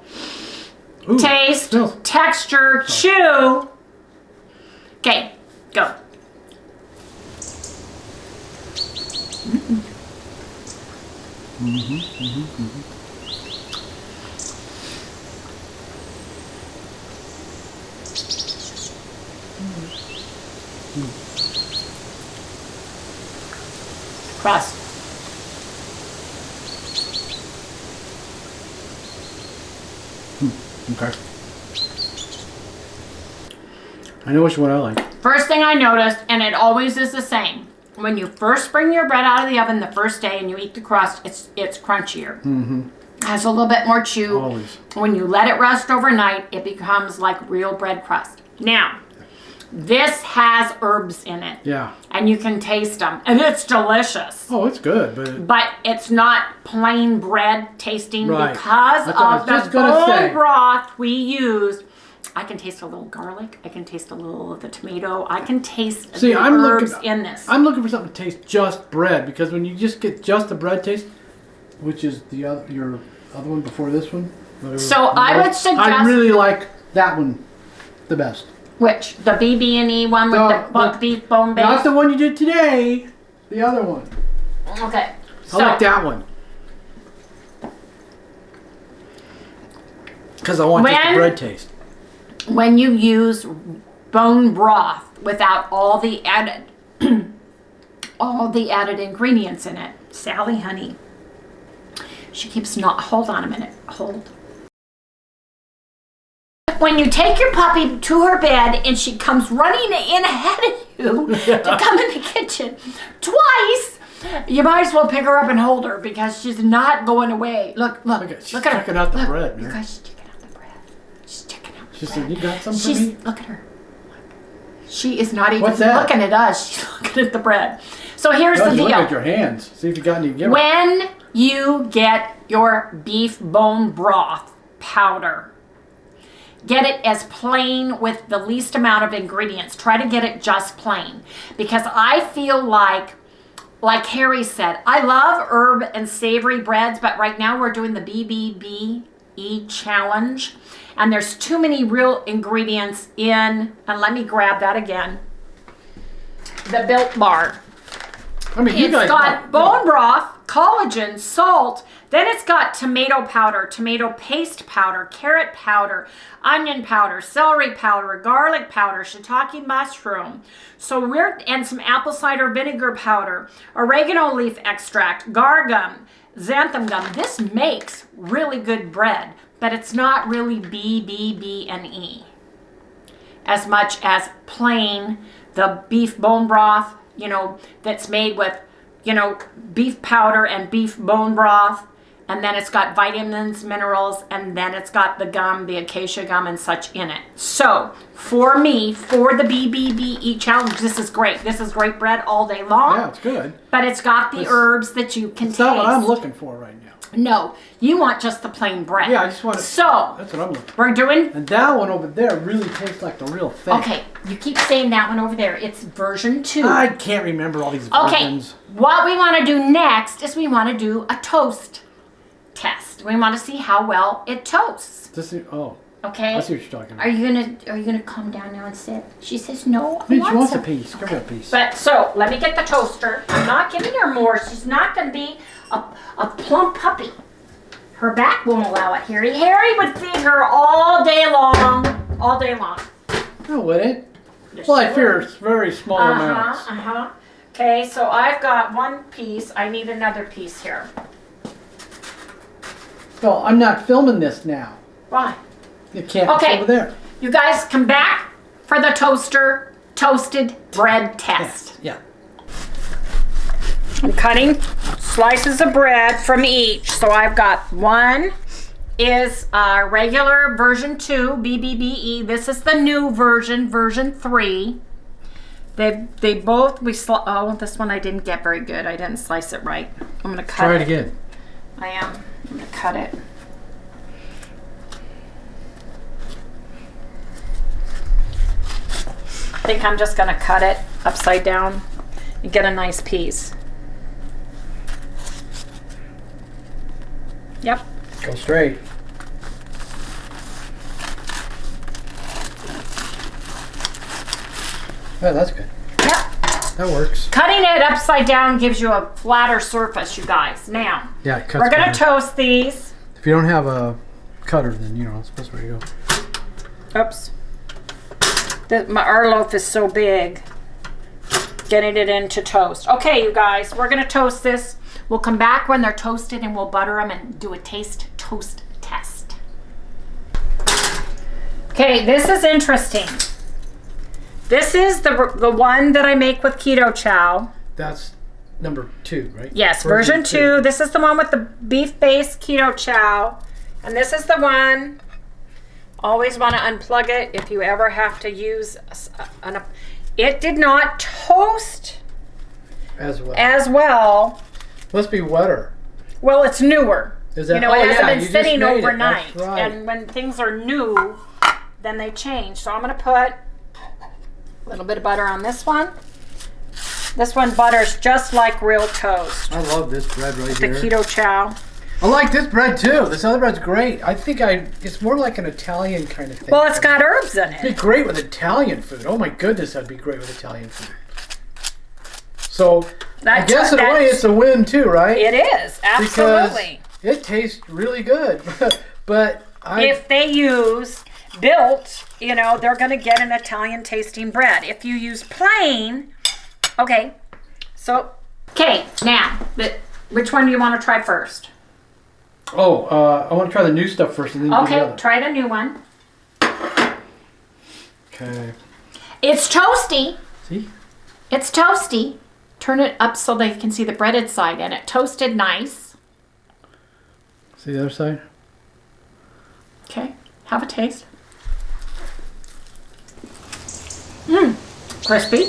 taste, texture, chew. Okay, go. Crust. Okay. I know which one I like. First thing I noticed, and it always is the same, when you first bring your bread out of the oven the first day and you eat the crust, it's crunchier. Has a little bit more chew. Always. When you let it rest overnight, it becomes like real bread crust. Now, this has herbs in it. Yeah. And you can taste them. And it's delicious. Oh, it's good, but it's not plain bread tasting because of the bone broth we used. I can taste a little garlic. I can taste a little of the tomato. I can taste the herbs in this. I'm looking for something to taste just bread, because when you just get just the bread taste, which is your other one before this one. So I would suggest. I really like that one the best. Which? The Bbb&E one with the beef bone base? Not the one you did today. The other one. Okay. I like that one. Because I want just the bread taste. When you use bone broth without all the added ingredients in it, Sally, honey, she keeps not. Hold on a minute. Hold. When you take your puppy to her bed and she comes running in ahead of you to come in the kitchen twice, you might as well pick her up and hold her because she's not going away. Look at her. She's checking out the bread, man. You guys, she's checking out the bread. She's checking out the bread. She said, "You got some for me?" Look at her. She is not even What's that? looking at us. She's looking at the bread. So here's the deal. Look at your hands. See if you got any. When you get your beef bone broth powder, get it as plain with the least amount of ingredients. Try to get it just plain. Because I feel like Harry said, I love herb and savory breads, but right now we're doing the Bbb&E challenge. And there's too many real ingredients in, and let me grab that again, the Built Bar. I mean, It's got bone broth, collagen, salt, then it's got tomato powder, tomato paste powder, carrot powder, onion powder, celery powder, garlic powder, shiitake mushroom. And some apple cider vinegar powder, oregano leaf extract, gargum, xanthan gum. This makes really good bread, but it's not really Bbb&E as much as plain the beef bone broth, that's made with, beef powder and beef bone broth. And then it's got vitamins, minerals, and then it's got the gum, the acacia gum and such in it. So for me, for the Bbb&E challenge, this is great. This is great bread all day long. Yeah, it's good. But it's got the herbs that you can taste. That's not what I'm looking for right now. No, you want just the plain bread. Yeah, I just want it. So that's what I'm looking for. We're doing. And that one over there really tastes like the real thing. Okay, you keep saying that one over there. It's version 2. I can't remember all these versions. Okay, what we want to do next is we want to do a toast test. We want to see how well it toasts. Okay. I see what you're talking about. Are you gonna calm down now and sit? She says no. She wants a piece. Give her a piece. But so let me get the toaster. I'm not giving her more. She's not gonna be a plump puppy. Her back won't allow it. Harry would feed her all day long. All day long. No, would it? Well, I fear it's very small amounts. Okay, so I've got one piece. I need another piece here. Well, I'm not filming this now. Why? You can't. It's over there. You guys come back for the toasted bread test. Yeah. I'm cutting slices of bread from each. So I've got one is regular version 2, Bbb&E. This is the new version 3. They both, this one I didn't get very good. I didn't slice it right. I'm going to cut it. Try it again. I am. I'm going to cut it. I think I'm just going to cut it upside down and get a nice piece. Yep. Go straight. Oh, that's good. Yep. That works. Cutting it upside down gives you a flatter surface, you guys. Now, Yeah, it cuts we're going to better. toast these. If you don't have a cutter, then you know it's the best way to go. Oops. Our loaf is so big. Getting it into toast. Okay, you guys, we're going to toast this. We'll come back when they're toasted and we'll butter them and do a taste toast test. Okay, this is interesting. This is the one that I make with ketochow. That's number 2, right? Yes, version 2. This is the one with the beef-based ketochow. And this is the one. Always want to unplug it if you ever have to use it did not toast as well. Must be wetter. Well, it's newer. Is that, it hasn't been you just sitting made it. overnight. That's right. And when things are new, then they change. So I'm going to put a little bit of butter on this one. This one butters just like real toast. I love this bread right here. The ketochow. I like this bread too. This other bread's great. I think it's more like an Italian kind of thing. Well, it's got herbs in It'd be it. great with Italian food. Oh my goodness, that'd be great with Italian food. So, I guess in a way it's a win too, right? It is, absolutely. Because it tastes really good. But if they use built, they're going to get an Italian tasting bread. If you use plain, okay. So, okay, now, which one do you want to try first? Oh, I want to try the new stuff first and then do the Okay, other. try the new one. Okay. It's toasty. See? It's toasty. Turn it up so they can see the breaded side and it toasted nice. See the other side? Okay, have a taste. Mmm, crispy.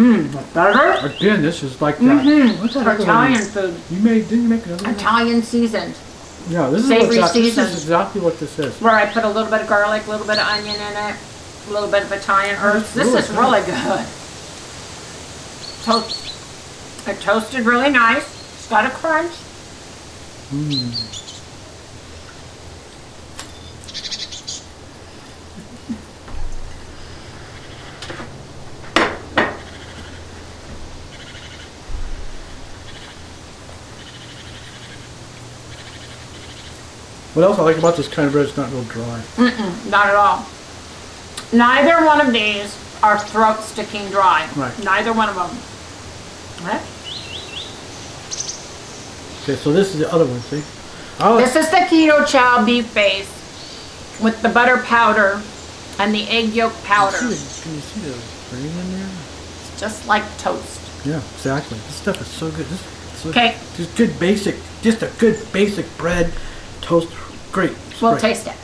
Mmm, butter. Again, this is like that. What's that other Italian one? food. Didn't you make another one? Italian seasoned. Yeah, this Savory this seasoned. is exactly what this is. Where I put a little bit of garlic, a little bit of onion in it, a little bit of Italian herbs. This really is really good. It toasted really nice. It's got a crunch. What else I like about this kind of bread is not real dry. Not at all. Neither one of these are throat sticking dry. Right. Neither one of them. What? Okay, so this is the other one, see? This is the ketochow beef base with the butter powder and the egg yolk powder. Can you see the cream in there? It's just like toast. Yeah, exactly. This stuff is so good. Okay. Just a good basic bread, toast, great. It's We'll great. taste it.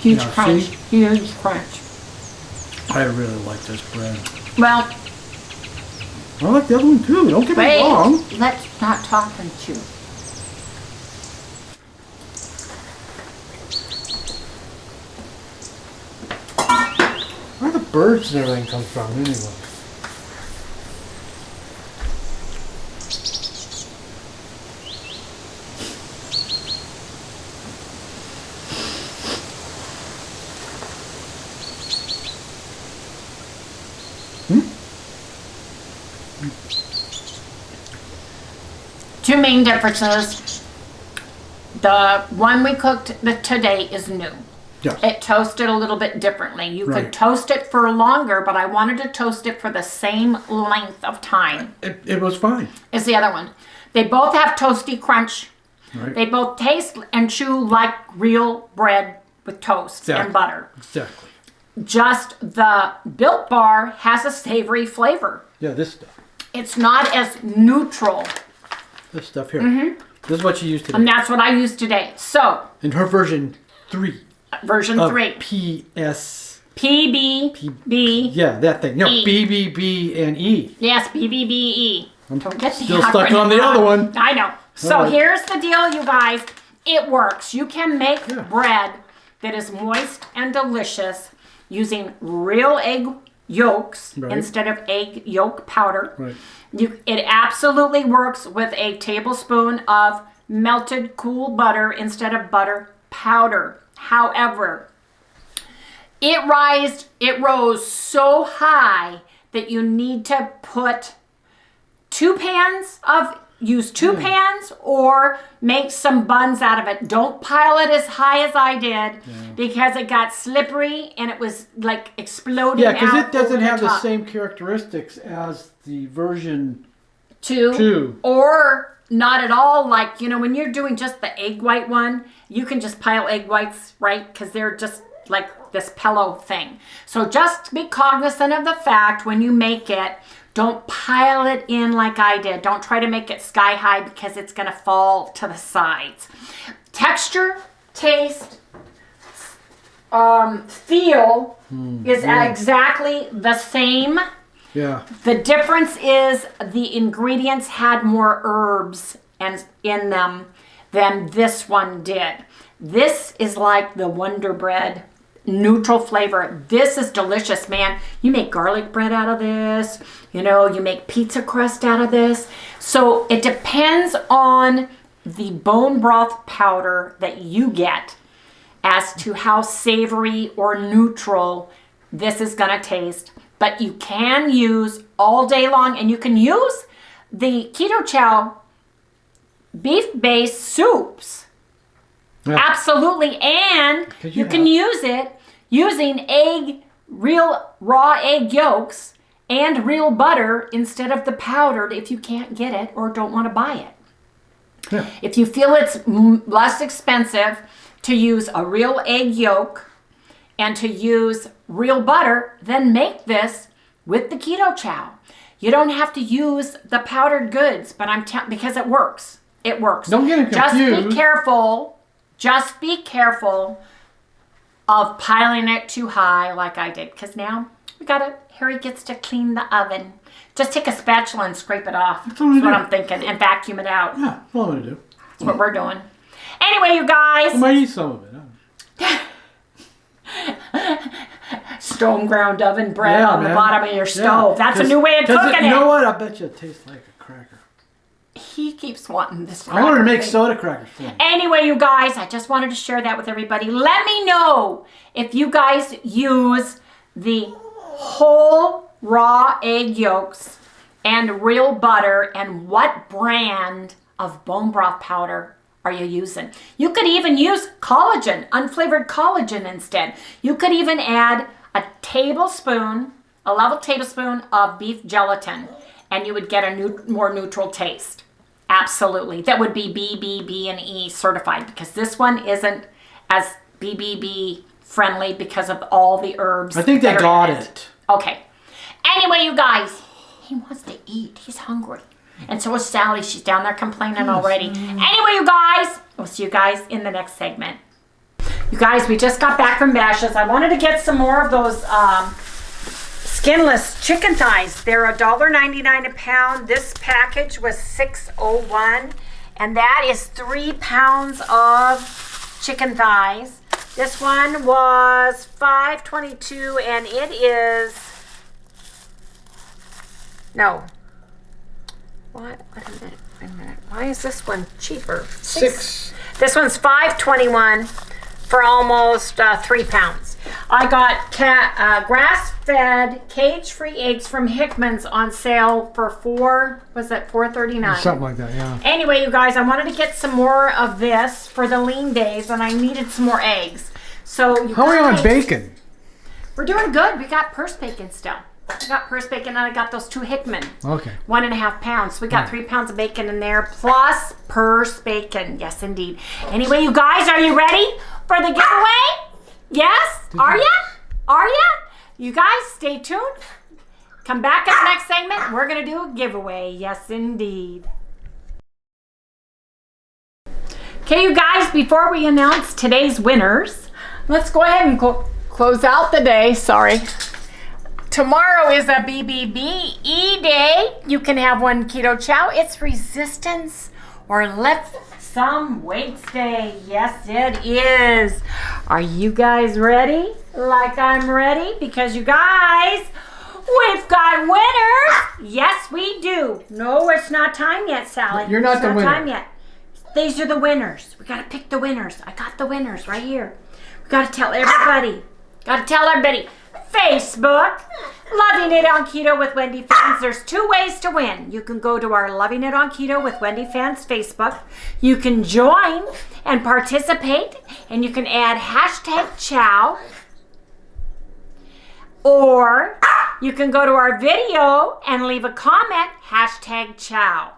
Huge Now, crunch. see? Huge crunch. I really like this bread. Well, I like the other one too. Don't get me wrong. let's not talk and chew. Where the birds and everything come from anyway? Two main differences. The one we cooked today is new. Yes. It toasted a little bit differently. You Right. could toast it for longer, but I wanted to toast it for the same length of time It was fine. as the other one. They both have toasty crunch. Right. They both taste and chew like real bread with toast and butter. Exactly. Just the Built Bar has a savory flavor. Yeah, this stuff. It's not as neutral, This stuff here. This is what she used today. and that's what I used today. So, In her version 3. version Of 3. PS. PBB. Yeah, that thing. No, E. Bbb&E. Yes, BBBE. Don't get the still stuck acronym on the wrong. other one. I know. So Alright. here's the deal, you guys. It works. You can make Yeah. bread that is moist and delicious using real egg yolks Right. instead of egg yolk powder. Right. It absolutely works with a tablespoon of melted cool butter instead of butter powder. However, It rose so high that you need to put use two pans or make some buns out of it. Don't pile it as high as I did because it got slippery and it was like exploding out. Yeah, because it doesn't have the top. same characteristics as the version 2. Or not at all. Like, when you're doing just the egg white one, you can just pile egg whites, right? Because they're just like this pillow thing. So just be cognizant of the fact when you make it, don't pile it in like I did. Don't try to make it sky high because it's going to fall to the sides. Texture, taste, feel is exactly the same. Yeah. The difference is the ingredients had more herbs in them than this one did. This is like the Wonder Bread. Neutral flavor. This is delicious, man. You make garlic bread out of this. You make pizza crust out of this. So it depends on the bone broth powder that you get as to how savory or neutral this is going to taste. But you can use all day long, and you can use the ketochow beef-based soups. Yeah. Absolutely, and you can use it using real raw egg yolks and real butter instead of the powdered if you can't get it or don't want to buy it. Yeah. If you feel it's less expensive to use a real egg yolk and to use real butter, then make this with the ketochow. You don't have to use the powdered goods, but because it works. It works. Don't get it confused. Just be careful. Just be careful of piling it too high like I did. Because now Harry gets to clean the oven. Just take a spatula and scrape it off. That's what I'm thinking. And vacuum it out. Yeah, that's what I'm going to do. That's what we're doing. Anyway, you guys. I might eat some of it. Stone ground oven bread on the bottom of your stove. That's a new way of cooking it. You know what? I bet you it tastes like a cracker. He keeps wanting this. I wanted to make soda crackers for him. Anyway, you guys, I just wanted to share that with everybody. Let me know if you guys use the whole raw egg yolks and real butter, and what brand of bone broth powder are you using. You could even use collagen, unflavored collagen instead. You could even add a level tablespoon of beef gelatin, and you would get a more neutral taste. Absolutely. That would be Bbb&E certified, because this one isn't as BBB friendly because of all the herbs. I think they got it. Okay. Anyway, you guys, he wants to eat. He's hungry. And so is Sally. She's down there complaining already. Anyway, you guys, we'll see you guys in the next segment. You guys, we just got back from Bashas'. I wanted to get some more of those skinless chicken thighs. They're $1.99 a pound. This package was $6.01, and that is 3 pounds of chicken thighs. This one was $5.22, and it is Wait a minute. Why is this one cheaper? $6. This one's $5.21 for almost 3 pounds. I got grass-fed, cage-free eggs from Hickman's on sale for $4.39? Something like that, yeah. Anyway, you guys, I wanted to get some more of this for the lean days, and I needed some more eggs. So how are we on bacon? We're doing good. We got purse bacon still. I got purse bacon, and I got those 2 Hickman. Okay. 1.5 pounds. So we got 3 pounds of bacon in there, plus purse bacon. Yes, indeed. Anyway, you guys, are you ready for the giveaway? Yes? Are ya? Are ya? You guys, stay tuned. Come back in the next segment. We're going to do a giveaway. Yes, indeed. Okay, you guys, before we announce today's winners, let's go ahead and close out the day. Sorry. Tomorrow is a Bbb&E day. You can have one ketochow. It's resistance or lift some weights day. Yes, it is. Are you guys ready? Like I'm ready? Because you guys, we've got winners. Yes, we do. No, it's not time yet, Sally. You're not the winner. It's not time yet. These are the winners. We got to pick the winners. I got the winners right here. We got to tell everybody Gotta tell everybody. Facebook, Loving It on Keto with Wendy fans. There's 2 ways to win. You can go to our Loving It on Keto with Wendy fans Facebook. You can join and participate, and you can add #chow. Or you can go to our video and leave a comment, #chow.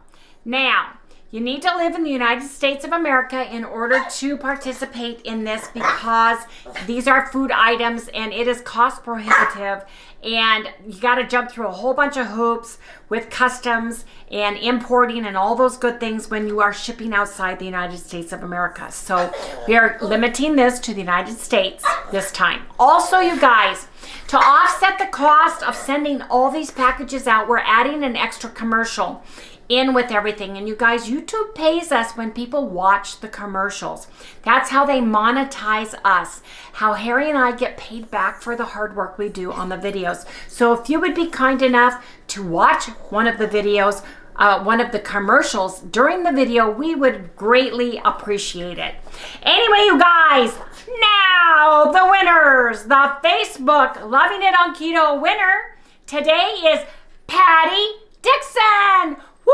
Now, you need to live in the United States of America in order to participate in this, because these are food items and it is cost prohibitive, and you got to jump through a whole bunch of hoops with customs and importing and all those good things when you are shipping outside the United States of America. So we are limiting this to the United States this time. Also, you guys, to offset the cost of sending all these packages out, we're adding an extra commercial in with everything. And you guys, YouTube pays us when people watch the commercials. That's how they monetize us, how Harry and I get paid back for the hard work we do on the videos. So if you would be kind enough to watch one of the videos, one of the commercials during the video, we would greatly appreciate it. Anyway, you guys, now the winners. The Facebook Loving It on Keto winner today is Patty Dixon. Woo,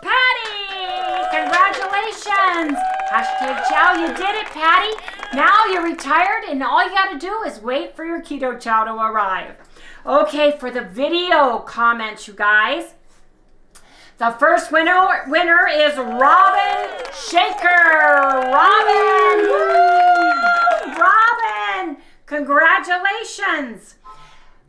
Patty! Congratulations! #chow, you did it, Patty. Now you're retired and all you gotta do is wait for your keto chow to arrive. Okay, for the video comments, you guys. The first winner is Robin Shaker. Robin! Woo! Robin! Congratulations!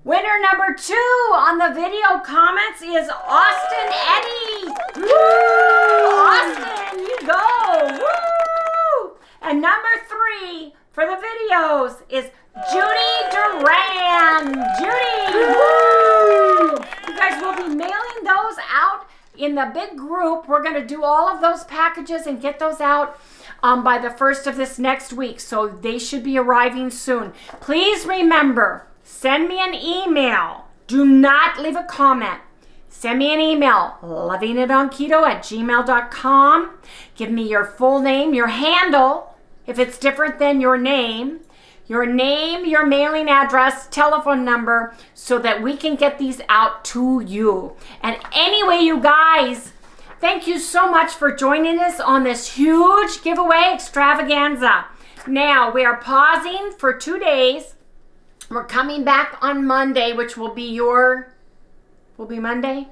Winner number 2 on the video comments is Austin Eddie. Woo! Austin, you go. Woo! And number 3 for the videos is Judy Duran. Judy, woo! You guys will be mailing those out in the big group. We're going to do all of those packages and get those out by the 1st of this next week. So they should be arriving soon. Please remember, send me an email. Do not leave a comment. Send me an email, lovingitOnKeto@gmail.com. Give me your full name, your handle, if it's different than your name, your mailing address, telephone number, so that we can get these out to you. And anyway, you guys, thank you so much for joining us on this huge giveaway extravaganza. Now, we are pausing for 2 days. We're coming back on Monday, which will be Monday?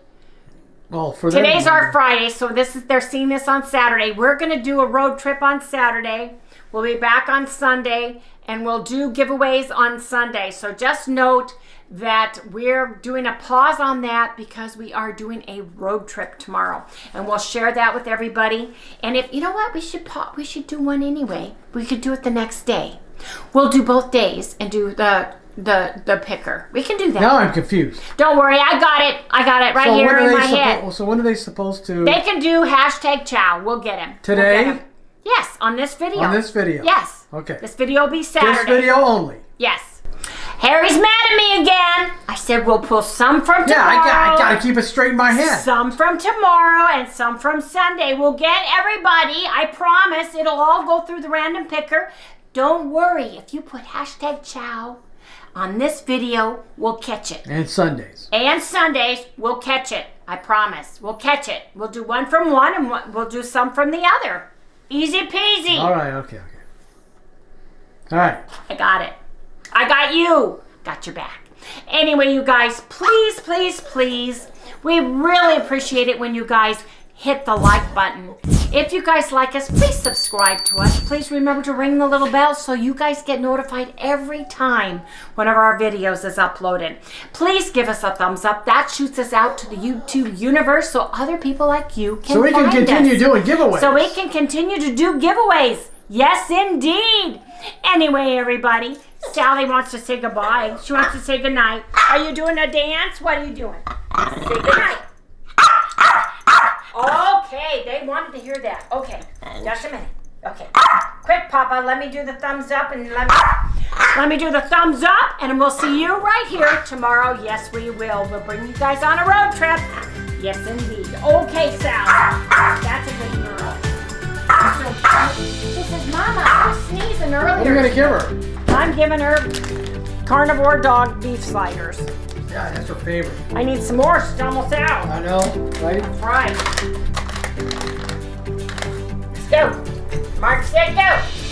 Well, for today's our Friday, so they're seeing this on Saturday. We're going to do a road trip on Saturday. We'll be back on Sunday, and we'll do giveaways on Sunday. So just note that we're doing a pause on that because we are doing a road trip tomorrow, and we'll share that with everybody. And if you know what, we should do one anyway. We could do it the next day. We'll do both days and do the picker. We can do that. Now I'm confused. Don't worry, I got it right here in my head. So when are they supposed to? They can do #chow. We'll get him. Today? We'll get him. Yes, on this video. On this video? Yes. Okay. This video will be Saturday. This video only? Yes. Harry's mad at me again. I said we'll pull some from tomorrow. Yeah, I got to keep it straight in my head. Some from tomorrow and some from Sunday. We'll get everybody. I promise it'll all go through the random picker. Don't worry. If you put #chow on this video, we'll catch it. And Sundays. And Sundays, we'll catch it. I promise. We'll catch it. We'll do one from one and we'll do some from the other. Easy peasy. All right, okay. All right. I got it. I got you. Got your back. Anyway, you guys, please, please, please, we really appreciate it when you guys hit the like button. If you guys like us, please subscribe to us. Please remember to ring the little bell so you guys get notified every time one of our videos is uploaded. Please give us a thumbs up. That shoots us out to the YouTube universe so other people like you can find us. So we can continue doing giveaways. So we can continue to do giveaways. Yes, indeed. Anyway, everybody, Sally wants to say goodbye. She wants to say goodnight. Are you doing a dance? What are you doing? Say goodnight. Okay, they wanted to hear that. Okay, just a minute. Okay, quick, Papa, let me do the thumbs up and let me do the thumbs up, and we'll see you right here tomorrow. Yes, we will. We'll bring you guys on a road trip. Yes, indeed. Okay, Sal, that's a good girl. So, she says, Mama, I was sneezing earlier. What are you gonna give her? I'm giving her carnivore dog beef sliders. Yeah, that's her favorite. I need some more. She's almost out. I know, right? That's right. Let's go. Mark, said go.